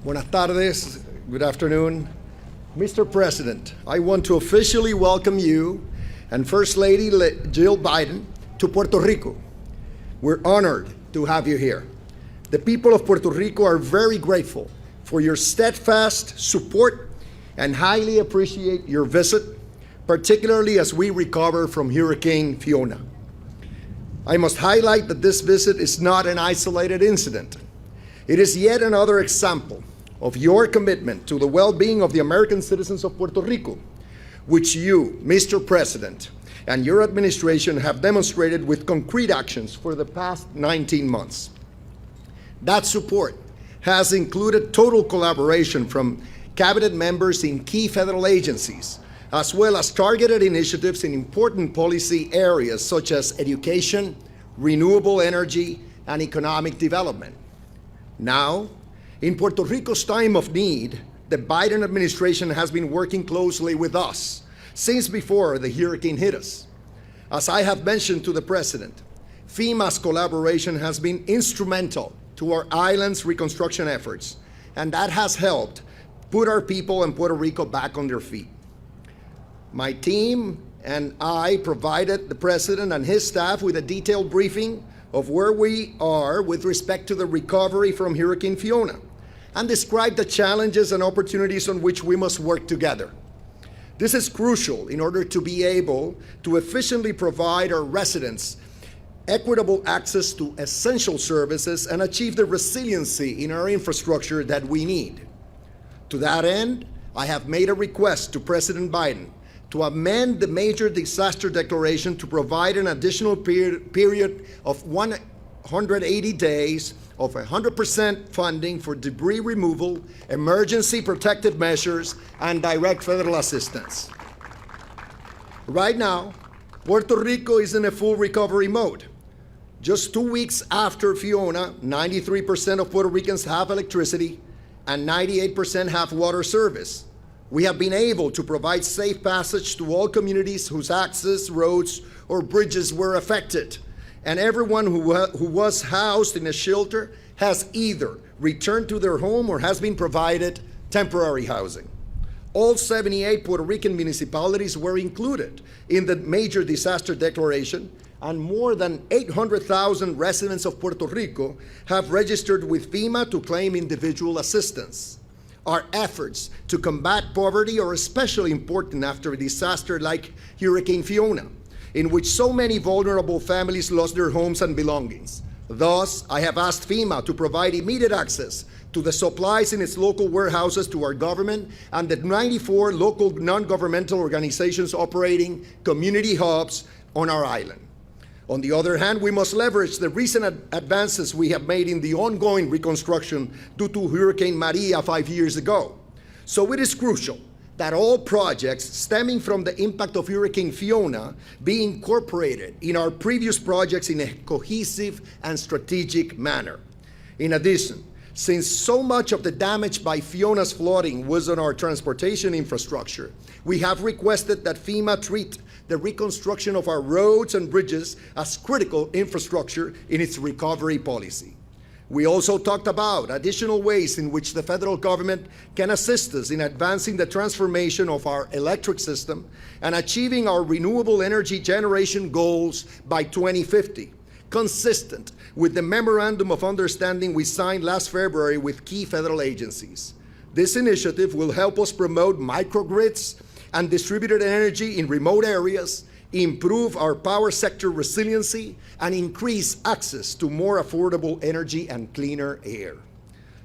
Buenas tardes, good afternoon. Mr. President, I want to officially welcome you and First Lady Jill Biden to Puerto Rico. We're honored to have you here. The people of Puerto Rico are very grateful for your steadfast support and highly appreciate your visit, particularly as we recover from Hurricane Fiona. I must highlight that this visit is not an isolated incident. It is yet another example of your commitment to the well-being of the American citizens of Puerto Rico, which you, Mr. President, and your administration have demonstrated with concrete actions for the past 19 months. That support has included total collaboration from cabinet members in key federal agencies, as well as targeted initiatives in important policy areas such as education, renewable energy, and economic development. Now, in Puerto Rico's time of need, the Biden administration has been working closely with us since before the hurricane hit us. As I have mentioned to the President, FEMA's collaboration has been instrumental to our island's reconstruction efforts, and that has helped put our people in Puerto Rico back on their feet. My team and I provided the President and his staff with a detailed briefing of where we are with respect to the recovery from Hurricane Fiona, and described the challenges and opportunities on which we must work together. This is crucial in order to be able to efficiently provide our residents equitable access to essential services and achieve the resiliency in our infrastructure that we need. To that end, I have made a request to President Biden to amend the major disaster declaration to provide an additional period of 180 days of 100% funding for debris removal, emergency protective measures, and direct federal assistance. Right now, Puerto Rico is in a full recovery mode. Just 2 weeks after Fiona, 93% of Puerto Ricans have electricity and 98% have water service. We have been able to provide safe passage to all communities whose access roads or bridges were affected, and everyone who was housed in a shelter has either returned to their home or has been provided temporary housing. All 78 Puerto Rican municipalities were included in the major disaster declaration, and more than 800,000 residents of Puerto Rico have registered with FEMA to claim individual assistance. Our efforts to combat poverty are especially important after a disaster like Hurricane Fiona, in which so many vulnerable families lost their homes and belongings. Thus, I have asked FEMA to provide immediate access to the supplies in its local warehouses to our government and the 94 local non-governmental organizations operating community hubs on our island. On the other hand, we must leverage the recent advances we have made in the ongoing reconstruction due to Hurricane Maria 5 years ago. So it is crucial that all projects stemming from the impact of Hurricane Fiona be incorporated in our previous projects in a cohesive and strategic manner. In addition, since so much of the damage by Fiona's flooding was on our transportation infrastructure, we have requested that FEMA treat the reconstruction of our roads and bridges as critical infrastructure in its recovery policy. We also talked about additional ways in which the federal government can assist us in advancing the transformation of our electric system and achieving our renewable energy generation goals by 2050, consistent with the Memorandum of Understanding we signed last February with key federal agencies. This initiative will help us promote microgrids and distributed energy in remote areas, improve our power sector resiliency, and increase access to more affordable energy and cleaner air.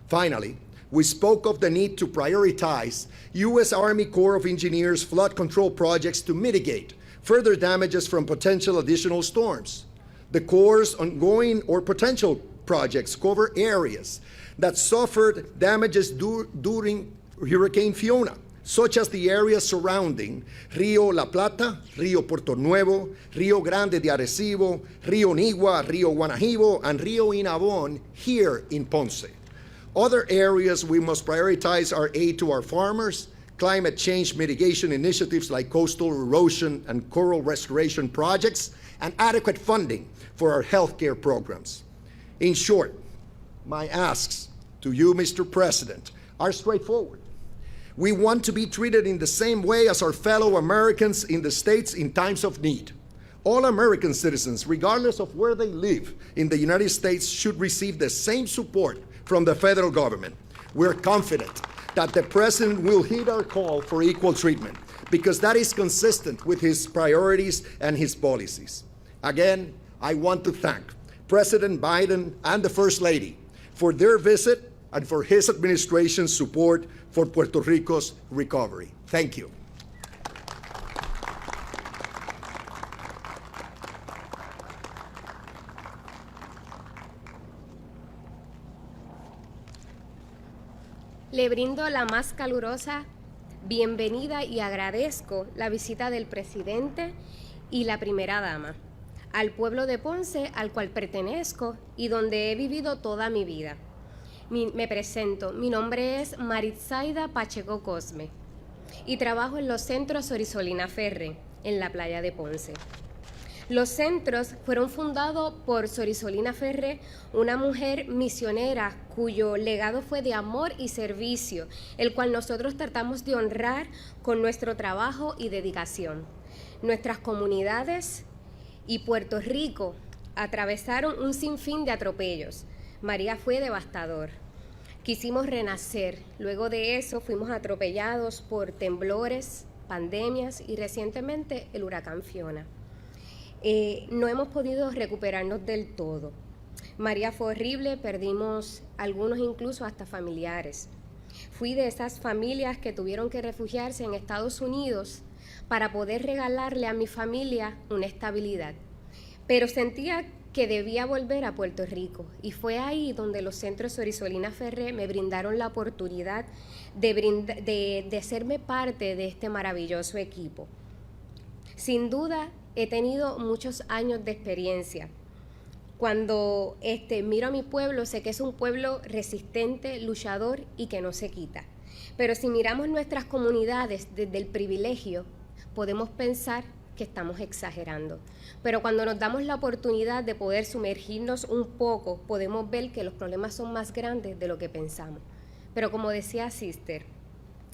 Finally, we spoke of the need to prioritize U.S. Army Corps of Engineers flood control projects to mitigate further damages from potential additional storms. The Corps' ongoing or potential projects cover areas that suffered damages during Hurricane Fiona, such as the areas surrounding Rio La Plata, Rio Puerto Nuevo, Rio Grande de Arecibo, Rio Nigua, Rio Guanajibo, and Rio Inabon here in Ponce. Other areas we must prioritize are aid to our farmers, climate change mitigation initiatives like coastal erosion and coral restoration projects, and adequate funding for our healthcare programs. In short, my asks to you, Mr. President, are straightforward. We want to be treated in the same way as our fellow Americans in the States in times of need. All American citizens, regardless of where they live in the United States, should receive the same support from the federal government. We're confident that the President will heed our call for equal treatment because that is consistent with his priorities and his policies. Again, I want to thank President Biden and the First Lady for their visit and for his administration's support for Puerto Rico's recovery. Thank you. Le brindo la más calurosa bienvenida y agradezco la visita del presidente y la primera dama al pueblo de Ponce, al cual pertenezco y donde he vivido toda mi vida. Me presento, mi nombre es Maritzaida Pacheco Cosme y trabajo en los centros Sorisolina Ferre, en la playa de Ponce. Los centros fueron fundados por Sorisolina Ferre, una mujer misionera cuyo legado fue de amor y servicio, el cual nosotros tratamos de honrar con nuestro trabajo y dedicación. Nuestras comunidades y Puerto Rico atravesaron un sinfín de atropellos. María fue devastador. Quisimos renacer. Luego de eso fuimos atropellados por temblores, pandemias y recientemente el huracán Fiona. No hemos podido recuperarnos del todo. María fue horrible, perdimos algunos incluso hasta familiares. Fui de esas familias que tuvieron que refugiarse en Estados Unidos para poder regalarle a mi familia una estabilidad. Pero sentía que debía volver a Puerto Rico y fue ahí donde los centros Sorisolina Ferre me brindaron la oportunidad de hacerme parte de este maravilloso equipo. Sin duda, he tenido muchos años de experiencia. Cuando miro a mi pueblo, sé que es un pueblo resistente, luchador y que no se quita. Pero si miramos nuestras comunidades desde el privilegio, podemos pensar que estamos exagerando. Pero cuando nos damos la oportunidad de poder sumergirnos un poco, podemos ver que los problemas son más grandes de lo que pensamos. Pero como decía Sister,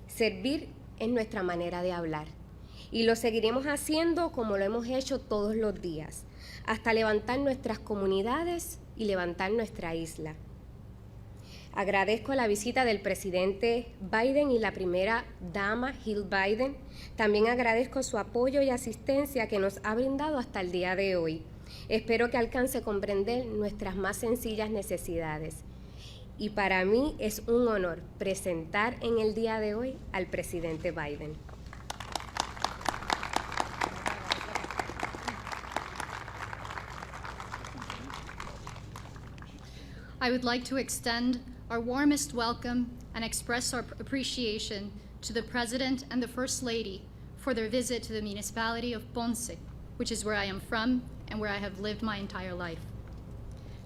servir es nuestra manera de hablar. Y lo seguiremos haciendo como lo hemos hecho todos los días, hasta levantar nuestras comunidades y levantar nuestra isla. Agradezco la visita del presidente Biden y la primera dama Jill Biden. También agradezco su apoyo y asistencia que nos ha brindado hasta el día de hoy. Espero que alcance a comprender nuestras más sencillas necesidades. Y para mí es un honor presentar en el día de hoy al presidente Biden. I would like to extend our warmest welcome and express our appreciation to the President and the First Lady for their visit to the municipality of Ponce, which is where I am from and where I have lived my entire life.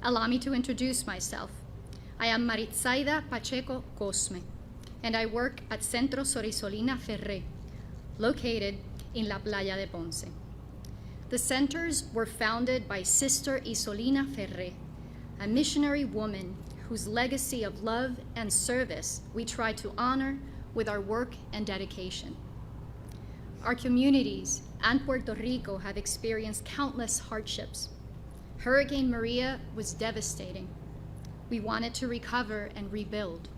Allow me to introduce myself. I am Maritzaida Pacheco Cosme, and I work at Centro Sorisolina Ferre, located in La Playa de Ponce. The centers were founded by Sister Isolina Ferre, a missionary woman whose legacy of love and service we try to honor with our work and dedication. Our communities and Puerto Rico have experienced countless hardships. Hurricane Maria was devastating. We wanted to recover and rebuild.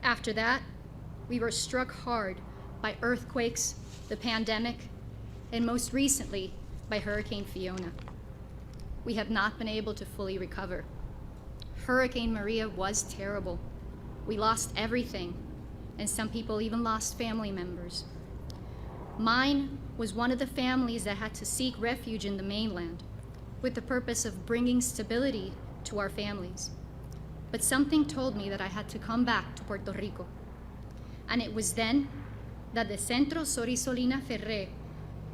After that, we were struck hard by earthquakes, the pandemic, and most recently by Hurricane Fiona. We have not been able to fully recover. Hurricane Maria was terrible. We lost everything, and some people even lost family members. Mine was one of the families that had to seek refuge in the mainland with the purpose of bringing stability to our families. But something told me that I had to come back to Puerto Rico. And it was then that the Centro Sorisolina Ferre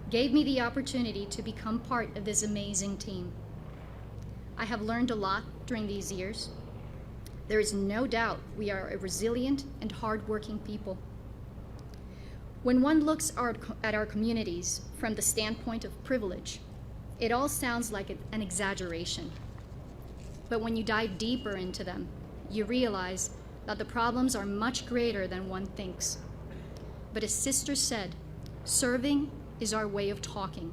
gave me the opportunity to become part of this amazing team. I have learned a lot during these years. There is no doubt we are a resilient and hardworking people. When one looks at our communities from the standpoint of privilege, it all sounds like an exaggeration. But when you dive deeper into them, you realize that the problems are much greater than one thinks. But as Sister said, serving is our way of talking.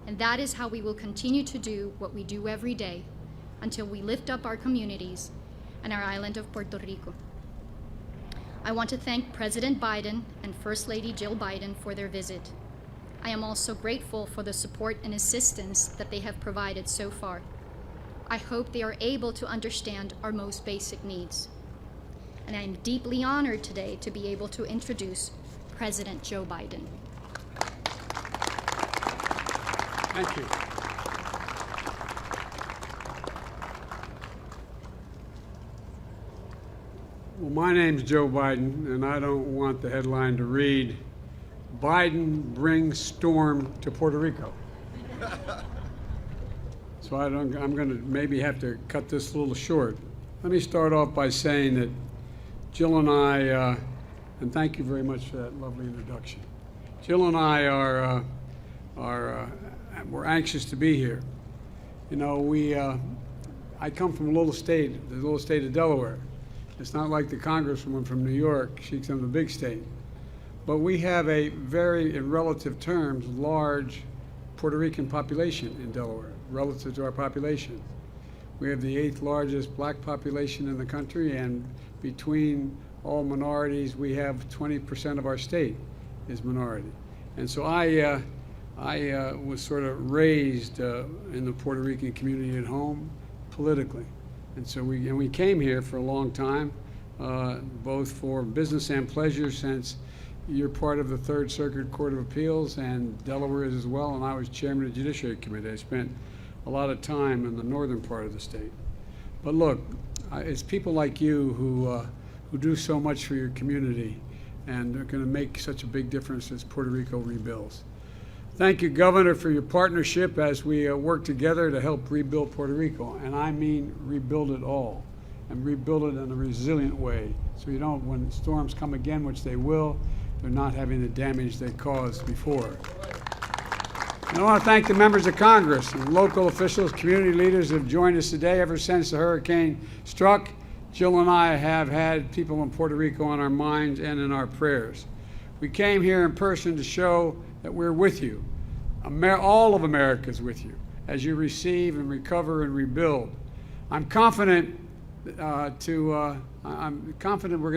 And that is how we will continue to do what we do every day until we lift up our communities and our island of Puerto Rico. I want to thank President Biden and First Lady Jill Biden for their visit. I am also grateful for the support and assistance that they have provided so far. I hope they are able to understand our most basic needs. And I am deeply honored today to be able to introduce President Joe Biden. Thank you. Well, my name's Joe Biden, and I don't want the headline to read, Biden brings storm to Puerto Rico. So I'm going to maybe have to cut this a little short. Let me start off by saying that Jill and I, and thank you very much for that lovely introduction. Jill and I we're anxious to be here. You know, I come from the little state of Delaware. It's not like the Congresswoman from New York. She's from the big state. But we have a very, in relative terms, large Puerto Rican population in Delaware, relative to our population. We have the 8th largest black population in the country, and between all minorities, we have 20% of our state is minority. And so I was sort of raised in the Puerto Rican community at home politically. And so we came here for a long time, both for business and pleasure, since you're part of the Third Circuit Court of Appeals and Delaware is as well, and I was chairman of the Judiciary Committee. I spent a lot of time in the northern part of the state. But look, it's people like you who do so much for your community and are going to make such a big difference as Puerto Rico rebuilds. Thank you, Governor, for your partnership as we work together to help rebuild Puerto Rico. And I mean rebuild it all, and rebuild it in a resilient way. So you don't, when storms come again, which they will, they're not having the damage they caused before. And I want to thank the members of Congress and local officials, community leaders who have joined us today. Ever since the hurricane struck, Jill and I have had people in Puerto Rico on our minds and in our prayers. We came here in person to show that we're with you. All of America is with you as you receive and recover and rebuild. I'm confident we're going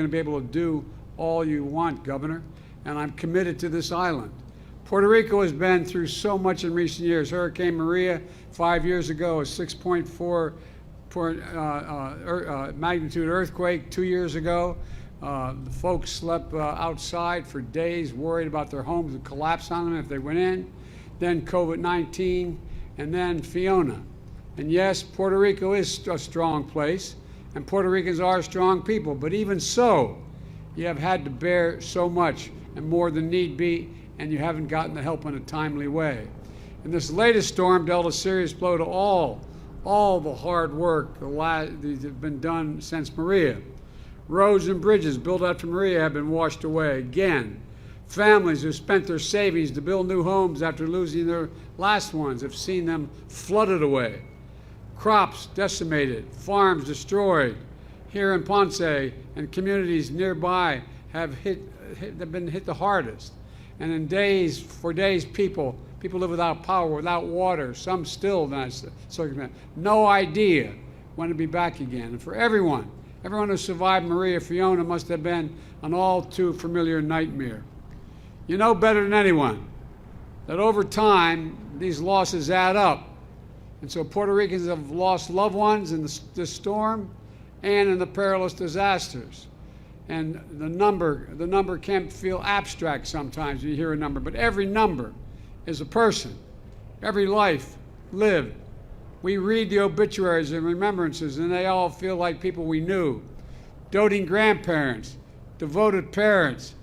to be able to do all you want, Governor, and I'm committed to this island. Puerto Rico has been through so much in recent years. Hurricane Maria 5 years ago, a 6.4 magnitude earthquake 2 years ago. The folks slept outside for days, worried about their homes would collapse on them if they went in. Then COVID-19, and then Fiona. And yes, Puerto Rico is a strong place, and Puerto Ricans are strong people, but even so, you have had to bear so much and more than need be, and you haven't gotten the help in a timely way. And this latest storm dealt a serious blow to all the hard work that have been done since Maria. Roads and bridges built after Maria have been washed away again. Families who spent their savings to build new homes after losing their last ones have seen them flooded away. Crops decimated, farms destroyed. Here in Ponce and communities nearby have been hit the hardest. And in days, people live without power, without water, some still in that circumstance. No idea when to be back again. And for everyone who survived Maria, Fiona must have been an all too familiar nightmare. You know better than anyone that over time, these losses add up. And so Puerto Ricans have lost loved ones in this storm and in the perilous disasters. And the number can feel abstract sometimes when you hear a number, but every number is a person, every life lived. We read the obituaries and remembrances, and they all feel like people we knew. Doting grandparents, devoted parents,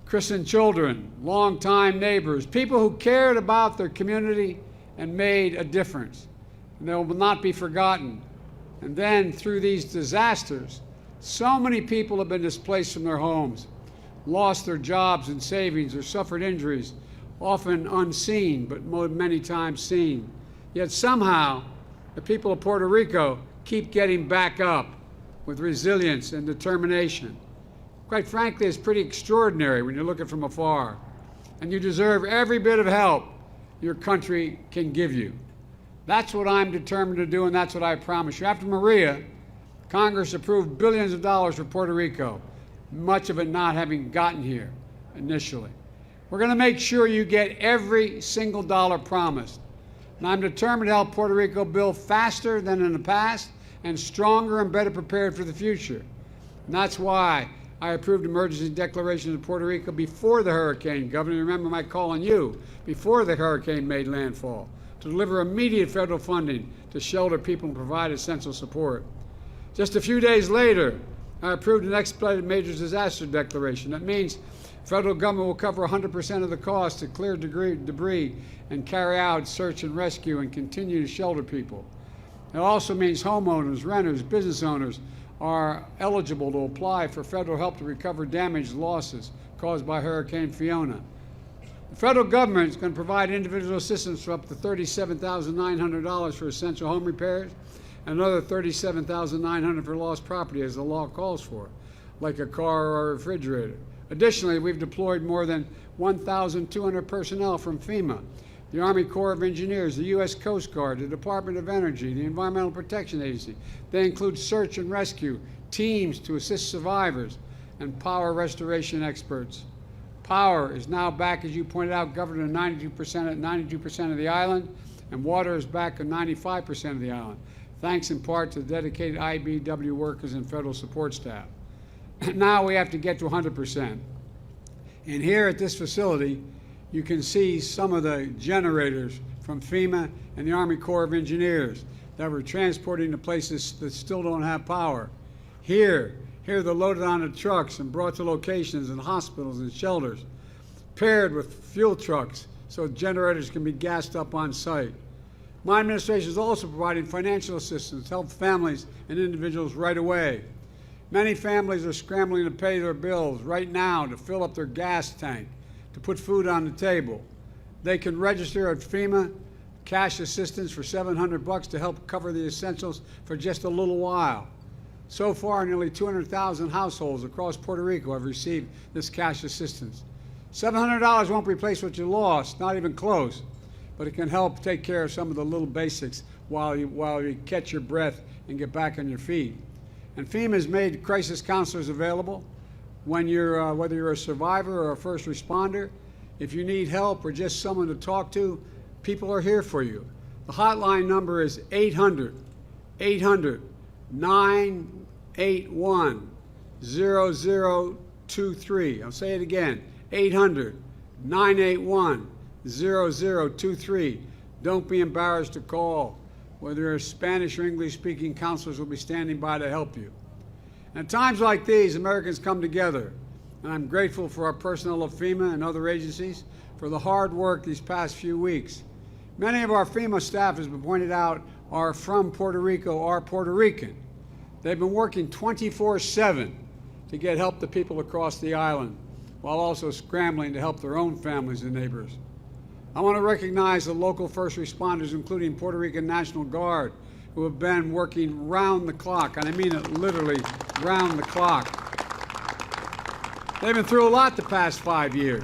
christened children, longtime neighbors, people who cared about their community and made a difference. And they will not be forgotten. And then through these disasters, so many people have been displaced from their homes, lost their jobs and savings, or suffered injuries, often unseen, but many times seen. Yet somehow, the people of Puerto Rico keep getting back up. with resilience and determination. Quite frankly, it's pretty extraordinary when you look at it from afar. And you deserve every bit of help your country can give you. That's what I'm determined to do, and that's what I promise you. After Maria, Congress approved billions of dollars for Puerto Rico, much of it not having gotten here initially. We're going to make sure you get every single dollar promised. And I'm determined to help Puerto Rico build faster than in the past and stronger and better prepared for the future. And that's why I approved emergency declarations of Puerto Rico before the hurricane. Governor, remember my call on you before the hurricane made landfall to deliver immediate federal funding to shelter people and provide essential support. Just a few days later, I approved an expedited major disaster declaration. That means the federal government will cover 100% of the cost to clear debris and carry out search and rescue and continue to shelter people. It also means homeowners, renters, business owners are eligible to apply for federal help to recover damaged losses caused by Hurricane Fiona. The federal government is going to provide individual assistance for up to $37,900 for essential home repairs and another $37,900 for lost property as the law calls for, like a car or a refrigerator. Additionally, we've deployed more than 1,200 personnel from FEMA, the Army Corps of Engineers, the U.S. Coast Guard, the Department of Energy, the Environmental Protection Agency. They include search and rescue, teams to assist survivors, and power restoration experts. Power is now back, as you pointed out, Governor, 92% of the island, and water is back at 95% of the island, thanks in part to the dedicated IBEW workers and federal support staff. Now we have to get to 100%. And here at this facility, you can see some of the generators from FEMA and the Army Corps of Engineers that were transporting to places that still don't have power. Here they're loaded onto trucks and brought to locations and hospitals and shelters, paired with fuel trucks so generators can be gassed up on site. My administration is also providing financial assistance to help families and individuals right away. Many families are scrambling to pay their bills right now to fill up their gas tank, to put food on the table. They can register at FEMA, cash assistance for $700 to help cover the essentials for just a little while. So far, nearly 200,000 households across Puerto Rico have received this cash assistance. $700 won't replace what you lost, not even close, but it can help take care of some of the little basics while you catch your breath and get back on your feet. And FEMA has made crisis counselors available when you're, whether you're a survivor or a first responder. If you need help or just someone to talk to, people are here for you. The hotline number is 800-981-0023. I'll say it again, 800-981-0023. Don't be embarrassed to call. Whether you're Spanish or English-speaking, counselors will be standing by to help you. And at times like these, Americans come together, and I'm grateful for our personnel of FEMA and other agencies for the hard work these past few weeks. Many of our FEMA staff, as been pointed out, are from Puerto Rico, are Puerto Rican. They've been working 24/7 to get help to people across the island, while also scrambling to help their own families and neighbors. I want to recognize the local first responders, including Puerto Rican National Guard, who have been working round the clock, and I mean it literally round the clock. They've been through a lot the past 5 years.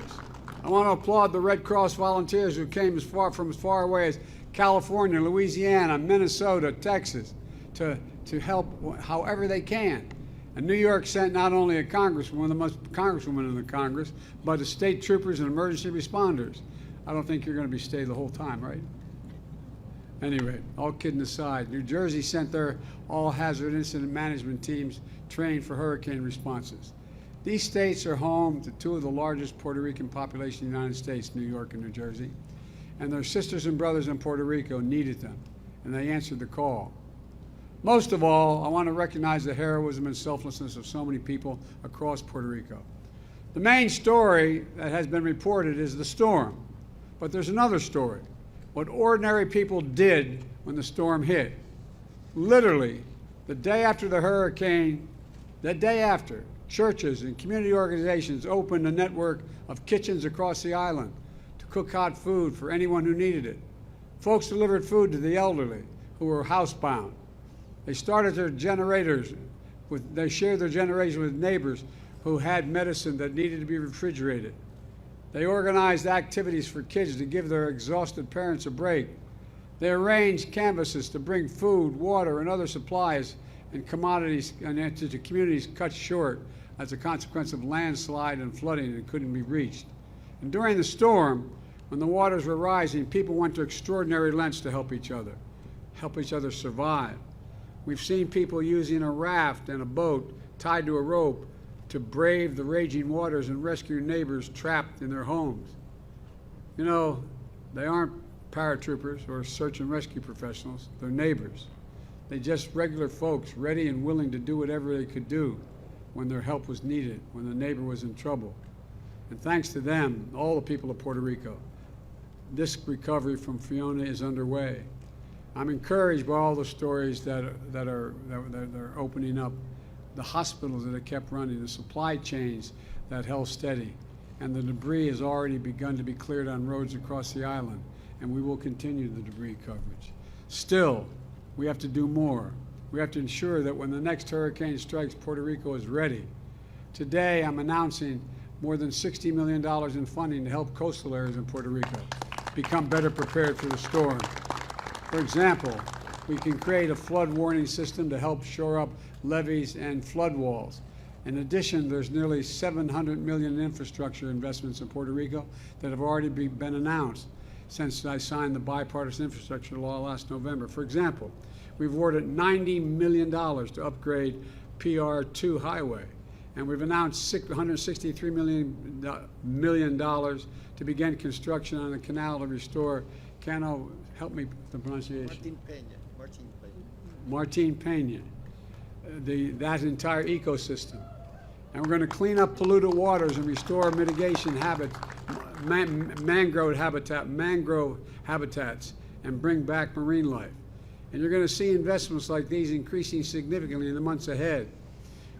I want to applaud the Red Cross volunteers who came from as far away as California, Louisiana, Minnesota, Texas, to help however they can. And New York sent not only a congresswoman, the most congresswoman in the Congress, but the state troopers and emergency responders. I don't think you're going to stay the whole time, right? Anyway, all kidding aside, New Jersey sent their all-hazard incident management teams trained for hurricane responses. These states are home to two of the largest Puerto Rican populations in the United States, New York and New Jersey, and their sisters and brothers in Puerto Rico needed them, and they answered the call. Most of all, I want to recognize the heroism and selflessness of so many people across Puerto Rico. The main story that has been reported is the storm, but there's another story, what ordinary people did when the storm hit. Literally, the day after the hurricane, the day after, churches and community organizations opened a network of kitchens across the island to cook hot food for anyone who needed it. Folks delivered food to the elderly who were housebound. They started their generators They shared their generation with neighbors who had medicine that needed to be refrigerated. They organized activities for kids to give their exhausted parents a break. They arranged canvases to bring food, water, and other supplies and commodities to communities cut short as a consequence of landslide and flooding that couldn't be reached. And during the storm, when the waters were rising, people went to extraordinary lengths to help each other survive. We've seen people using a raft and a boat tied to a rope to brave the raging waters and rescue neighbors trapped in their homes. You know, they aren't paratroopers or search and rescue professionals, they're neighbors. They're just regular folks ready and willing to do whatever they could do when their help was needed, when the neighbor was in trouble. And thanks to them, all the people of Puerto Rico, this recovery from Fiona is underway. I'm encouraged by all the stories that are opening up, the hospitals that have kept running, the supply chains that held steady, and the debris has already begun to be cleared on roads across the island, and we will continue the debris coverage. Still, we have to do more. We have to ensure that when the next hurricane strikes, Puerto Rico is ready. Today, I'm announcing more than $60 million in funding to help coastal areas in Puerto Rico become better prepared for the storm. For example, we can create a flood warning system to help shore up levees and flood walls. In addition, there's nearly $700 million in infrastructure investments in Puerto Rico that have already been announced since I signed the bipartisan infrastructure law last November. For example, we've awarded $90 million to upgrade PR2 highway, and we've announced $163 million to begin construction on a canal to restore Cano, help me with the pronunciation. Martin Peña, that entire ecosystem. And we're going to clean up polluted waters and restore mitigation mangrove habitats, and bring back marine life. And you're going to see investments like these increasing significantly in the months ahead.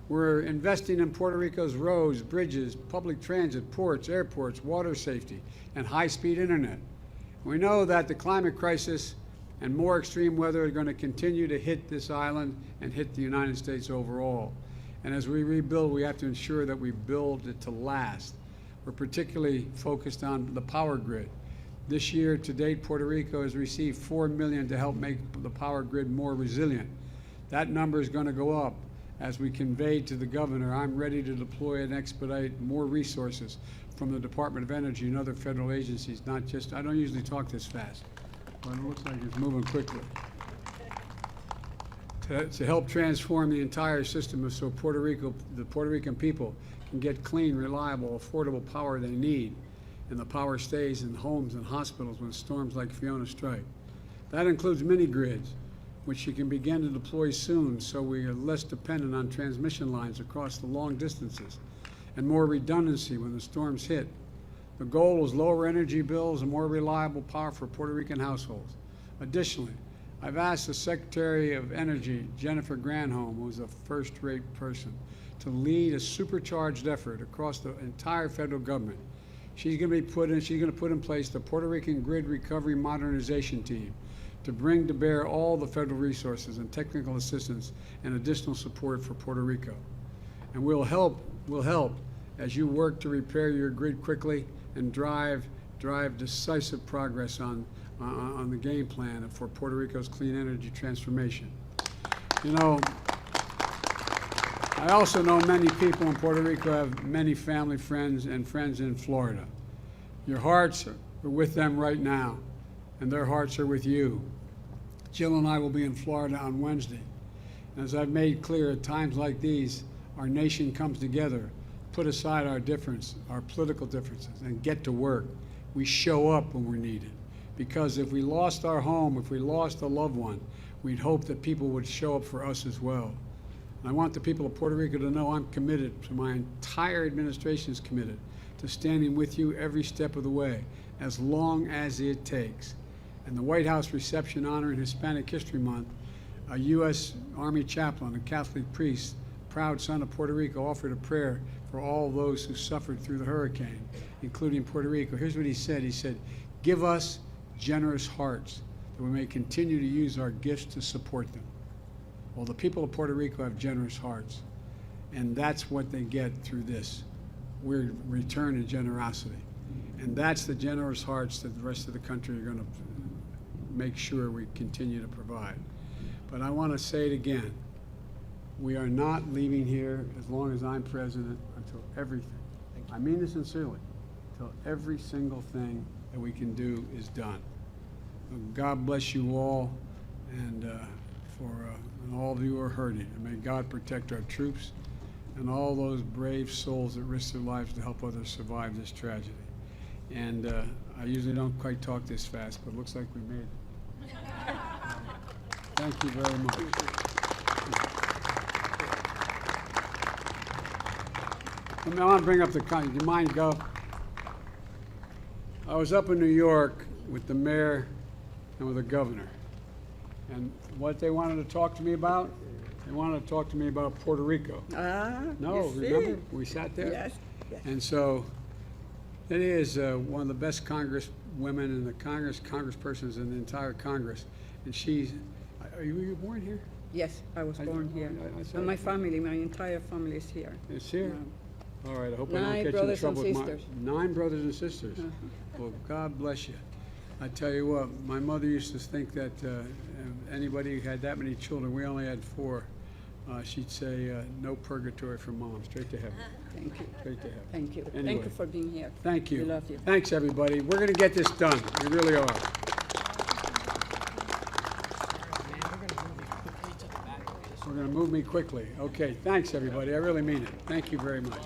We're investing in Puerto Rico's roads, bridges, public transit, ports, airports, water safety, and high-speed internet. We know that the climate crisis and more extreme weather are going to continue to hit this island and hit the United States overall. And as we rebuild, we have to ensure that we build it to last. We're particularly focused on the power grid. This year, to date, Puerto Rico has received $4 million to help make the power grid more resilient. That number is going to go up. As we conveyed to the governor, I'm ready to deploy and expedite more resources from the Department of Energy and other federal agencies, not just, I don't usually talk this fast, but it looks like it's moving quickly, to help transform the entire system so Puerto Rico, the Puerto Rican people can get clean, reliable, affordable power they need, and the power stays in homes and hospitals when storms like Fiona strike. That includes mini grids, which you can begin to deploy soon so we are less dependent on transmission lines across the long distances, and more redundancy when the storms hit. The goal is lower energy bills and more reliable power for Puerto Rican households. Additionally, I've asked the Secretary of Energy, Jennifer Granholm, who's a first-rate person, to lead a supercharged effort across the entire federal government. She's going to put in place the Puerto Rican Grid Recovery Modernization Team to bring to bear all the federal resources and technical assistance and additional support for Puerto Rico. And we'll help as you work to repair your grid quickly and drive decisive progress on the game plan for Puerto Rico's clean energy transformation. You know, I also know many people in Puerto Rico have many family friends and friends in Florida. Your hearts are with them right now, and their hearts are with you. Jill and I will be in Florida on Wednesday. And as I've made clear, at times like these, our nation comes together, put aside our difference, our political differences, and get to work. We show up when we're needed. Because if we lost our home, if we lost a loved one, we'd hope that people would show up for us as well. And I want the people of Puerto Rico to know I'm committed, to my entire administration is committed, to standing with you every step of the way, as long as it takes. And the White House reception honoring Hispanic History Month, a U.S. Army chaplain, a Catholic priest, proud son of Puerto Rico, offered a prayer for all those who suffered through the hurricane, including Puerto Rico. Here's what he said. He said, "Give us generous hearts that we may continue to use our gifts to support them." Well, the people of Puerto Rico have generous hearts, and that's what they get through this. We're returning generosity. And that's the generous hearts that the rest of the country are going to make sure we continue to provide. But I want to say it again. We are not leaving here as long as I'm president until everything, I mean this sincerely, until every single thing that we can do is done. God bless you all, and and all of you who are hurting. And may God protect our troops and all those brave souls that risk their lives to help others survive this tragedy. And I usually don't quite talk this fast, but it looks like we made it. Thank you very much. I want to bring up the, do you mind go? I was up in New York with the mayor and with the governor. And what they wanted to talk to me about, they wanted to talk to me about Puerto Rico. No, remember? We sat there? Yes, yes. And so it is one of the best congresswomen and the congresspersons in the entire Congress. And she's, were you born here? Yes, I was born here. I saw And my it. family, my entire family is here. It's here? All right, I hope I don't 9 get you in brothers and trouble with my... sisters. 9 brothers and sisters. Well, God bless you. I tell you what, my mother used to think that anybody who had that many children, we only had 4, she'd say, no purgatory for mom, straight to heaven. Thank you. Straight to heaven. Thank you. Anyway. Thank you for being here. Thank you. We love you. Thanks, everybody. We're going to get this done. We really are. We're going to move me quickly. Okay, thanks, everybody. I really mean it. Thank you very much.